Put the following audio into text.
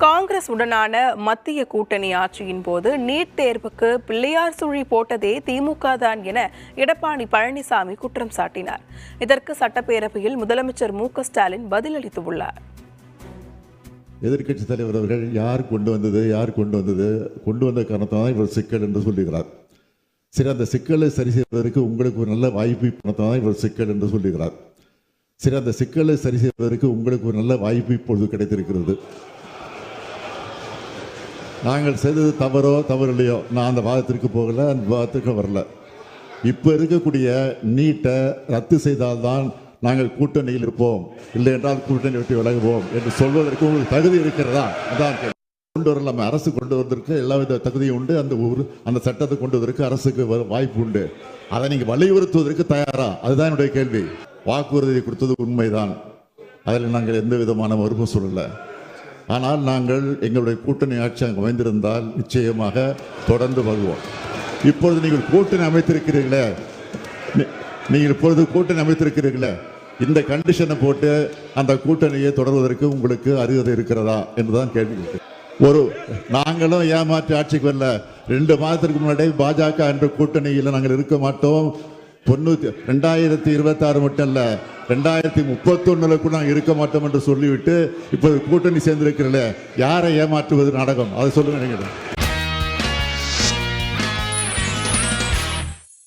காங்கிரஸ் உடனான மத்திய கூட்டணி ஆட்சியின் போது நீட் தேர்வுக்கு பிள்ளையார் சுழி போட்டதே திமுக தான் என எடப்பாடி பழனிசாமி குற்றம் சாட்டினார். இதற்கு சட்டப்பேரவையில் முதலமைச்சர் மு.க.ஸ்டாலின் பதிலளித்துள்ளார். எதிர்க்கட்சி தலைவர் அவர்கள் யார் கொண்டு வந்த காரணத்தான் இவர் சிக்கல் என்று சொல்லுகிறார். சரி, அந்த சிக்கலை சரி செய்வதற்கு உங்களுக்கு ஒரு நல்ல வாய்ப்பு தான் இவர் சிக்கல் என்று சொல்லுகிறார். சரி, அந்த சிக்கலை சரி செய்வதற்கு உங்களுக்கு ஒரு நல்ல வாய்ப்பு இப்பொழுது கிடைத்திருக்கிறது. நாங்கள் செய்தது தவறு இல்லையோ, நான் அந்த வாதத்திற்கு போகல, அந்த வாதத்திற்கு வரல. இப்போ இருக்கக்கூடிய நீட்டை ரத்து செய்தால்தான் நாங்கள் கூட்டணியில் இருப்போம், இல்லை என்றால் கூட்டணி விட்டு விலகுவோம் என்று சொல்வதற்கு உங்களுக்கு தகுதி இருக்கிறதா? அதான் கொண்டு வரலாமே. அரசு கொண்டு வருவதற்கு எல்லா வித தகுதியும் உண்டு. அந்த சட்டத்தை கொண்டு வருவதற்கு அரசுக்கு வாய்ப்பு உண்டு. அதை நீங்கள் வலியுறுத்துவதற்கு தயாரா? அதுதான் என்னுடைய கேள்வி. வாக்குறுதி கொடுத்தது உண்மைதான், அதில் நாங்கள் எந்த விதமான மறுப்பும் சொல்லலை. ஆனால் நாங்கள் எங்களுடைய கூட்டணி ஆட்சி அங்கே அமைந்திருந்தால் நிச்சயமாக தொடர்ந்து வருவோம். இப்பொழுது நீங்கள் கூட்டணி அமைத்திருக்கிறீர்களே, இந்த கண்டிஷனை போட்டு அந்த கூட்டணியை தொடர்வதற்கு உங்களுக்கு அருகதை இருக்கிறதா என்றுதான் கேள்வி. நாங்களும் ஏமாற்றி ஆட்சிக்கு வரல. 2 மாதத்திற்கு முன்னாடி பாஜக என்ற கூட்டணியில் நாங்கள் இருக்க மாட்டோம். 2026 மட்டும் இல்ல, 2031 கூட நாங்கள் இருக்க மாட்டோம் என்று சொல்லிவிட்டு இப்போது கூட்டணி சேர்ந்திருக்கிறீர்களே, யாரை ஏமாற்றுவது நாடகம்? அதை சொல்லுங்க.